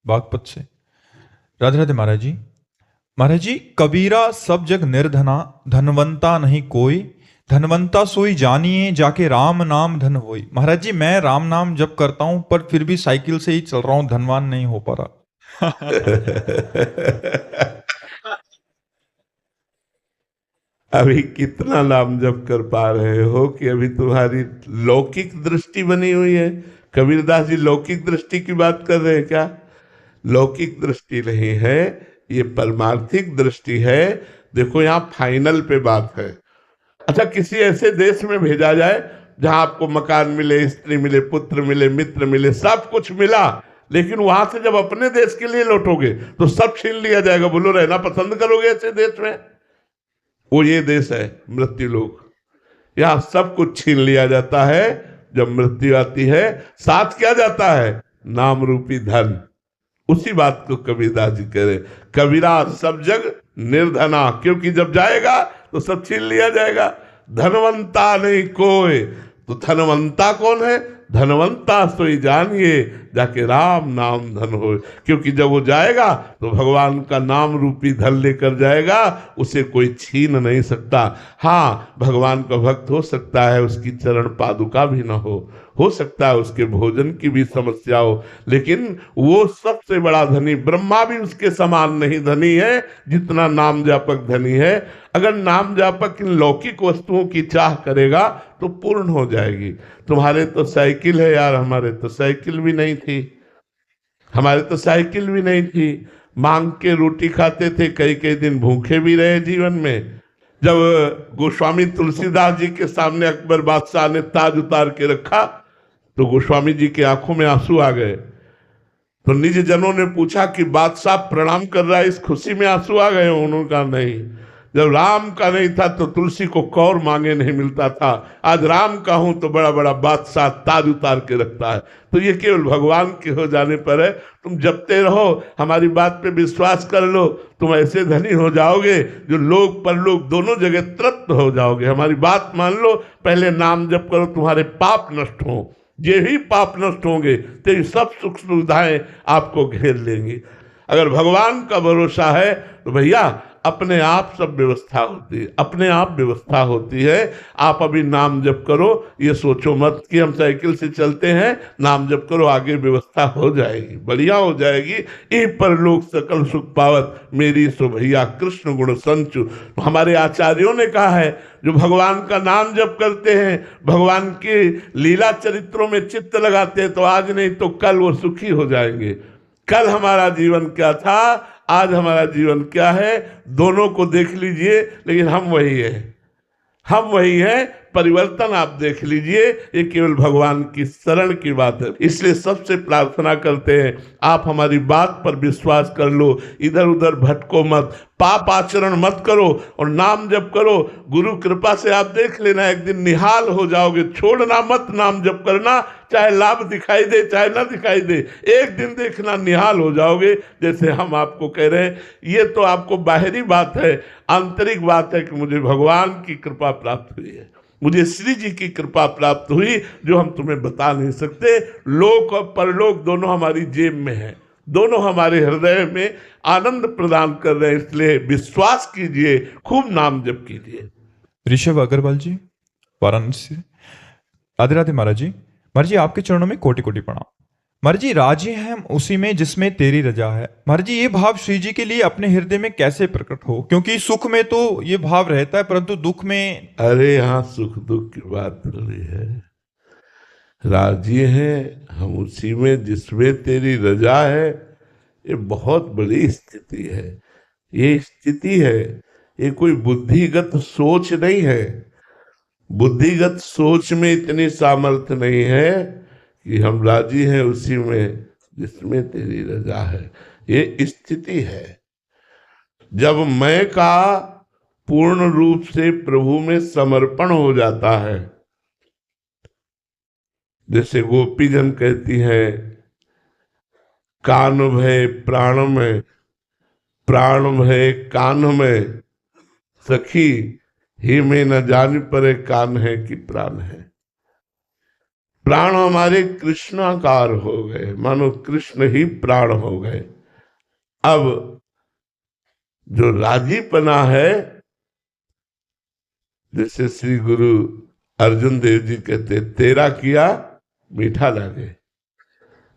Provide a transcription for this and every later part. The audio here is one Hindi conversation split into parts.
बागपत से। राधे राधे महाराज जी। महाराज जी, कबीरा सब जग निर्धना, धनवंता नहीं कोई, धनवंता सोई जानिए जाके राम नाम धन होई। महाराज जी, मैं राम नाम जप करता हूं पर फिर भी साइकिल से ही चल रहा हूं, धनवान नहीं हो पा रहा। अभी कितना नाम जप कर पा रहे हो कि अभी तुम्हारी लौकिक दृष्टि बनी हुई है। कबीरदास जी लौकिक दृष्टि की बात कर रहे हैं क्या? लौकिक दृष्टि नहीं है, ये परमार्थिक दृष्टि है। देखो यहाँ फाइनल पे बात है। अच्छा, किसी ऐसे देश में भेजा जाए जहां आपको मकान मिले, स्त्री मिले, पुत्र मिले, मित्र मिले, सब कुछ मिला, लेकिन वहां से जब अपने देश के लिए लौटोगे तो सब छीन लिया जाएगा। बोलो, रहना पसंद करोगे ऐसे देश में? वो ये देश है मृत्यु लोक। यहां सब कुछ छीन लिया जाता है। जब मृत्यु आती है साथ क्या जाता है? नाम रूपी धन। उसी बात को कबीरदास जी कह रहे, कबीरा सब जग निर्धना, क्योंकि जब जाएगा तो सब छीन लिया जाएगा। धनवंता नहीं कोई। तो धनवंता कौन है? धनवंता सोई जानिए जाके राम नाम धन हो। क्योंकि जब वो जाएगा तो भगवान का नाम रूपी धन लेकर जाएगा, उसे कोई छीन नहीं सकता। हाँ, भगवान का भक्त हो सकता है उसकी चरण पादुका भी ना हो सकता है उसके भोजन की भी समस्या हो, लेकिन वो सबसे बड़ा धनी, ब्रह्मा भी उसके समान नहीं धनी है जितना नाम जापक धनी है। अगर नाम जापक इन लौकिक वस्तुओं की चाह करेगा तो पूर्ण हो जाएगी। तुम्हारे तो साइकिल है यार, हमारे तो साइकिल भी नहीं थी। हमारे तो साइकिल भी नहीं थी, मांग के रोटी खाते थे, कई कई दिन भूखे भी रहे जीवन में। जब गोस्वामी तुलसीदास जी के सामने अकबर बादशाह ने ताज उतार के रखा तो गोस्वामी जी की आंखों में आंसू आ गए। तो निज जनों ने पूछा कि बादशाह प्रणाम कर रहा है, इस खुशी में आंसू आ गए? उन्होंने कहा नहीं, जब राम का नहीं था तो तुलसी को कौर मांगे नहीं मिलता था, आज राम का हूं तो बड़ा बड़ा बादशाह ताज उतार के रखता है। तो ये केवल भगवान के हो जाने पर है। तुम जपते रहो, हमारी बात पे विश्वास कर लो, तुम ऐसे धनी हो जाओगे जो लोक परलोक दोनों जगह तृप्त हो जाओगे। हमारी बात मान लो, पहले नाम जप करो, तुम्हारे पाप नष्ट हो। ये ही पाप नष्ट होंगे तो ये सब सुख सुविधाएं आपको घेर लेंगी। अगर भगवान का भरोसा है तो भैया अपने आप सब व्यवस्था होती है, अपने आप व्यवस्था होती है। आप अभी नाम जप करो, ये सोचो मत कि हम साइकिल से चलते हैं, नाम जप करो, आगे व्यवस्था हो जाएगी, बढ़िया हो जाएगी। ई पर लोग सकल सुख पावत, मेरी सो भैया कृष्ण गुण संचु। हमारे आचार्यों ने कहा है, जो भगवान का नाम जप करते हैं, भगवान के लीला चरित्रों में चित्त लगाते हैं, तो आज नहीं तो कल वो सुखी हो जाएंगे। कल हमारा जीवन क्या था, आज हमारा जीवन क्या है, दोनों को देख लीजिए, लेकिन हम वही है, हम वही है। परिवर्तन आप देख लीजिए, ये केवल भगवान की शरण की बात है। इसलिए सबसे प्रार्थना करते हैं, आप हमारी बात पर विश्वास कर लो, इधर उधर भटको मत, पाप आचरण मत करो और नाम जप करो। गुरु कृपा से आप देख लेना, एक दिन निहाल हो जाओगे। छोड़ना मत नाम जप करना, चाहे लाभ दिखाई दे चाहे ना दिखाई दे, एक दिन देखना निहाल हो जाओगे। जैसे हम आपको कह रहे हैं, ये तो आपको बाहरी बात है, आंतरिक बात है कि मुझे भगवान की कृपा प्राप्त हुई है, मुझे श्री जी की कृपा प्राप्त हुई, जो हम तुम्हें बता नहीं सकते। लोक और परलोक दोनों हमारी जेब में है, दोनों हमारे हृदय में आनंद प्रदान कर रहे हैं। इसलिए विश्वास कीजिए, खूब नाम जप कीजिए। ऋषभ अग्रवाल जी, वाराणसी से। राधे राधे महाराज जी। महाराज जी, आपके चरणों में कोटि कोटि प्रणाम। महाराज जी, राजी हैं हम उसी में जिसमें तेरी रजा है। महाराज जी, ये भाव श्री जी के लिए अपने हृदय में कैसे प्रकट हो? क्योंकि सुख में तो ये भाव रहता है, परंतु दुख में। अरे यहाँ सुख दुख की बात हो रही है। राजी हैं हम उसी में जिसमें तेरी रजा है, ये बहुत बड़ी स्थिति है। ये स्थिति है, ये कोई बुद्धिगत सोच नहीं है। बुद्धिगत सोच में इतनी सामर्थ्य नहीं है कि हम राजी हैं उसी में जिसमें तेरी रजा है। ये स्थिति है जब मैं का पूर्ण रूप से प्रभु में समर्पण हो जाता है। जैसे गोपीजन कहती है, कान भय प्राण में, प्राण भय कान में, सखी ही में न जान परे कान है कि प्राण है। प्राण हमारे कृष्णाकार हो गए, मानो कृष्ण ही प्राण हो गए। अब जो राजीपना है, जैसे श्री गुरु अर्जुन देव जी कहते, तेरा किया मीठा लागे।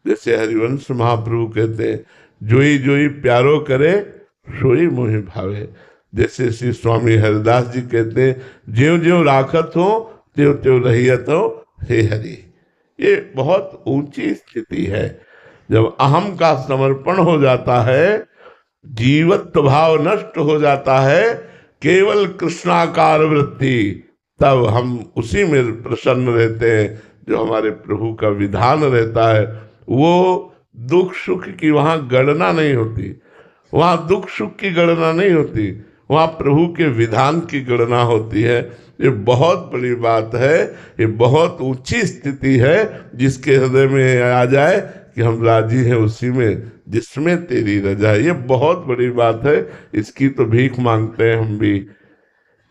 जैसे हरिवंश महाप्रभु कहते हैं, जोई जोई प्यारो करे सोई मोहि भावे। जैसे श्री स्वामी हरिदास जी कहते हैं, ज्यों ज्यों राखत हो त्यों त्यों रहियत हो हे हरि। ये बहुत ऊंची स्थिति है। जब अहम का समर्पण हो जाता है, जीवत्व भाव नष्ट हो जाता है, केवल कृष्णाकार वृत्ति, तब हम उसी में प्रसन्न रहते हैं। जो हमारे प्रभु का विधान रहता है, वो दुख सुख की वहां गणना नहीं होती, वहां दुख सुख की गणना नहीं होती, वहां प्रभु के विधान की गणना होती है। ये बहुत बड़ी बात है, ये बहुत ऊंची स्थिति है। जिसके हृदय में आ जाए कि हम राजी हैं उसी में जिसमें तेरी रजा, ये बहुत बड़ी बात है। इसकी तो भीख मांगते हैं हम भी,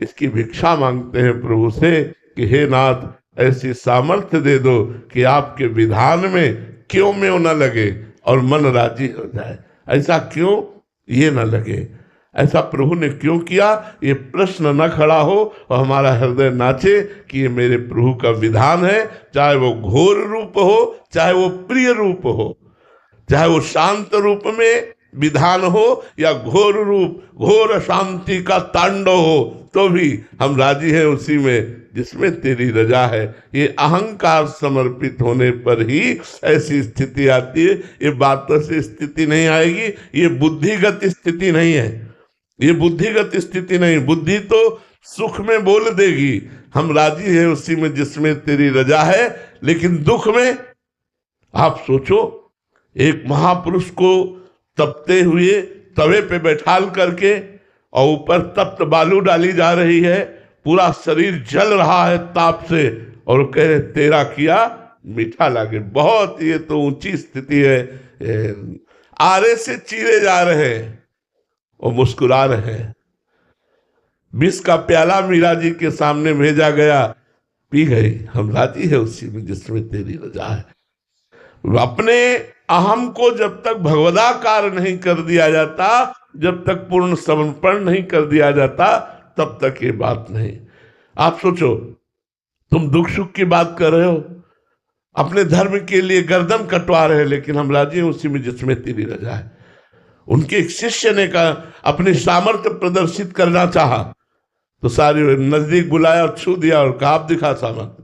इसकी भिक्षा मांगते हैं प्रभु से कि हे नाथ, ऐसी सामर्थ्य दे दो कि आपके विधान में क्यों में न लगे और मन राजी हो जाए। ऐसा क्यों ये न लगे, ऐसा प्रभु ने क्यों किया, ये प्रश्न न खड़ा हो और हमारा हृदय नाचे कि ये मेरे प्रभु का विधान है। चाहे वो घोर रूप हो, चाहे वो प्रिय रूप हो, चाहे वो शांत रूप में विधान हो या घोर रूप, घोर शांति का तांडव हो, तो भी हम राजी हैं उसी में जिसमें तेरी रजा है। ये अहंकार समर्पित होने पर ही ऐसी स्थिति आती है। ये बातों से स्थिति नहीं आएगी, ये बुद्धिगत स्थिति नहीं है, ये बुद्धिगत स्थिति नहीं। बुद्धि तो सुख में बोल देगी हम राजी हैं उसी में जिसमें तेरी रजा है, लेकिन दुख में आप सोचो, एक महापुरुष को तपते हुए तवे पे बैठाल करके और ऊपर तप्त बालू डाली जा रही है, पूरा शरीर जल रहा है ताप से, और कहे तेरा किया मीठा लागे। बहुत, ये तो ऊंची स्थिति है। आरे से चीरे जा रहे हैं और मुस्कुरा रहे हैं। विष का प्याला मीरा जी के सामने भेजा गया, पी गई, हम राजी है उसी में जिसमें तेरी रजा है। अपने अहम को जब तक भगवदाकार नहीं कर दिया जाता, जब तक पूर्ण समर्पण नहीं कर दिया जाता, तब तक ये बात नहीं। आप सोचो, तुम दुख सुख की बात कर रहे हो, अपने धर्म के लिए गर्दन कटवा रहे हैं, लेकिन हम राजी हैं उसी में जिसमें तेरी रजा है। उनके एक शिष्य ने कहा, अपनी सामर्थ्य प्रदर्शित करना चाहा तो सारी नजदीक बुलाया और छू दिया और कहा आप दिखा सामर्थ्य।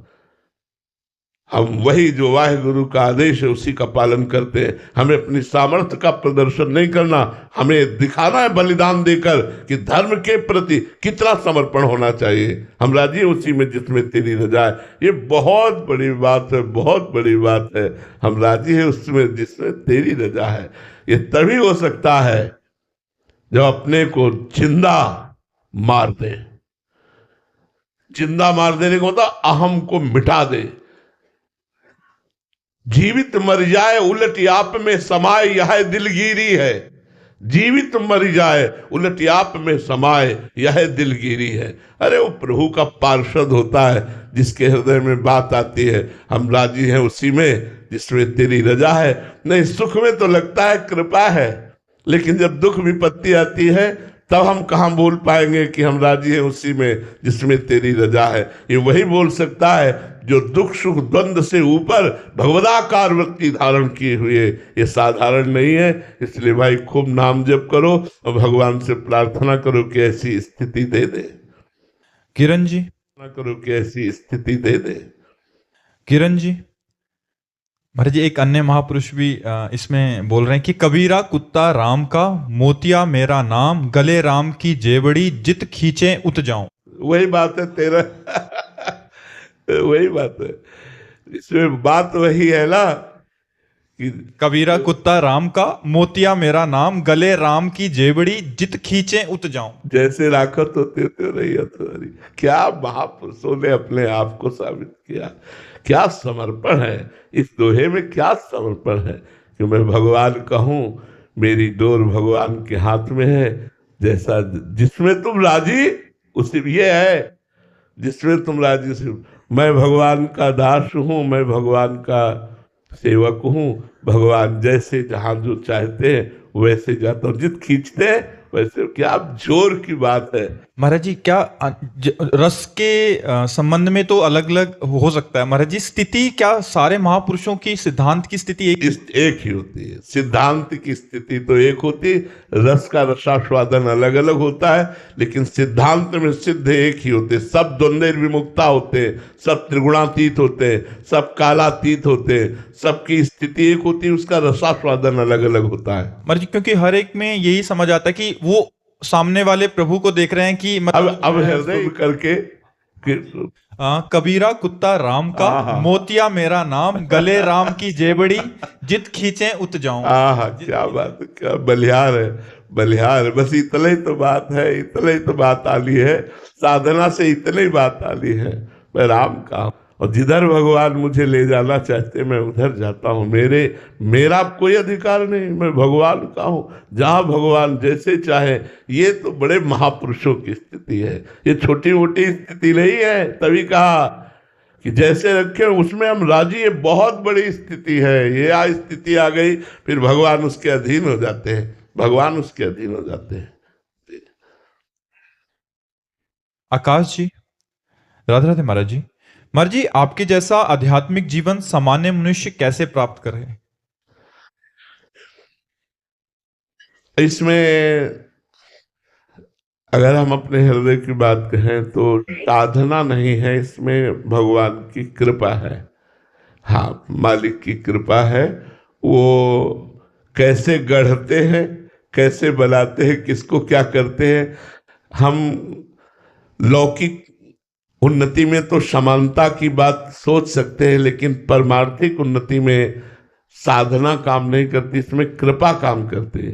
हम वही जो वाहेगुरु का आदेश है उसी का पालन करते हैं। हमें अपनी सामर्थ्य का प्रदर्शन नहीं करना, हमें दिखाना है बलिदान देकर कि धर्म के प्रति कितना समर्पण होना चाहिए। हम राजी हैं उसी में जिसमें तेरी रजा है। ये बहुत बड़ी बात है, बहुत बड़ी बात है। हम राजी हैं उसमें जिसमें तेरी रजा है। ये तभी हो सकता है जब अपने को जिंदा मार दे। जिंदा मार देने को होता अहम को मिटा दे। जीवित मर जाए उलट आप में समाए, यह दिलगिरी है। जीवित मर जाए उलट आप में समाए, यह दिलगिरी है। अरे वो प्रभु का पार्षद होता है जिसके हृदय में बात आती है, हम राजी हैं उसी में जिसमें तेरी रजा है। नहीं, सुख में तो लगता है कृपा है, लेकिन जब दुख विपत्ति आती है तब हम कहाँ बोल पाएंगे कि हम राजी हैं उसी में जिसमें तेरी रजा है। ये वही बोल सकता है जो दुख सुख द्वंद्व से ऊपर भगवदाकार वृत्ति धारण किए हुए। ये साधारण नहीं है। इसलिए भाई खूब नाम जप करो और भगवान से प्रार्थना करो कि ऐसी स्थिति दे दे। किरण जी, करो कि ऐसी स्थिति दे दे। किरण जी, महाराज जी एक अन्य महापुरुष भी इसमें बोल रहे हैं कि कबीरा कुत्ता राम का, मोतिया मेरा नाम, गले राम की जेबड़ी, जित खींचे उत जाऊं। वही बात है तेरा वही बात है, इसमें बात वही है ना कि कबीरा कुत्ता राम का, मोतिया मेरा नाम, गले राम की जेबड़ी, जित खींचे उत जाऊं। जैसे राखत होते तो रही तुम्हारी। क्या महापुरुषों ने अपने आप को साबित किया, क्या समर्पण है इस दोहे में, क्या समर्पण है कि मैं भगवान कहूं, मेरी डोर भगवान के हाथ में है। जैसा जिसमें तुम राजी उसी, ये है जिसमें तुम राजी। मैं भगवान का दास हूँ, मैं भगवान का सेवक हूँ, भगवान जैसे जहाँ जो चाहते हैं वैसे जाता हूँ, जित खींचते हैं वैसे। क्या जोर की बात है। महाराज जी, क्या रस के संबंध में तो अलग अलग हो सकता है महाराज जी, स्थिति क्या सारे महापुरुषों की सिद्धांत की स्थिति एक इस एक ही होती है, सिद्धांत की स्थिति तो एक होती है, रस का रसास्वादन अलग अलग होता है, लेकिन सिद्धांत में सिद्ध एक ही होते। सब द्वंद्व विमुक्ता होते, सब त्रिगुणातीत होते, सब कालातीत होते, सबकी स्थिति एक होती है, उसका रसास्वादन अलग अलग होता है महाराज जी। क्योंकि हर एक में यही समझ आता है कि वो सामने वाले प्रभु को देख रहे हैं कि अब हृदय करके कि कबीरा कुत्ता राम का, मोतिया मेरा नाम, गले राम की जेबड़ी, जित खींचे उत जाऊं। क्या बात, क्या बलिहार है, बलिहार है। बस इतना ही तो बात है, इतना ही तो बात आली है, साधना से इतनी ही बात आली है। मैं राम का, और जिधर भगवान मुझे ले जाना चाहते मैं उधर जाता हूँ। मेरा कोई अधिकार नहीं, मैं भगवान का हूँ, जहाँ भगवान जैसे चाहे। ये तो बड़े महापुरुषों की स्थिति है, ये छोटी मोटी स्थिति नहीं है। तभी कहा कि जैसे रखे उसमें हम राजी, ये बहुत बड़ी स्थिति है। ये स्थिति आ गई, फिर भगवान उसके अधीन हो जाते हैं, भगवान उसके अधीन हो जाते हैं। आकाश जी, राधे राधे महाराज जी। महाराज जी, आपके जैसा आध्यात्मिक जीवन सामान्य मनुष्य कैसे प्राप्त करे? इसमें अगर हम अपने हृदय की बात कहें तो साधना नहीं है, इसमें भगवान की कृपा है। हाँ, मालिक की कृपा है। वो कैसे गढ़ते हैं, कैसे बनाते हैं, किसको क्या करते हैं। हम लौकिक उन्नति में तो समानता की बात सोच सकते हैं, लेकिन परमार्थिक उन्नति में साधना काम नहीं करती, इसमें कृपा काम करती है।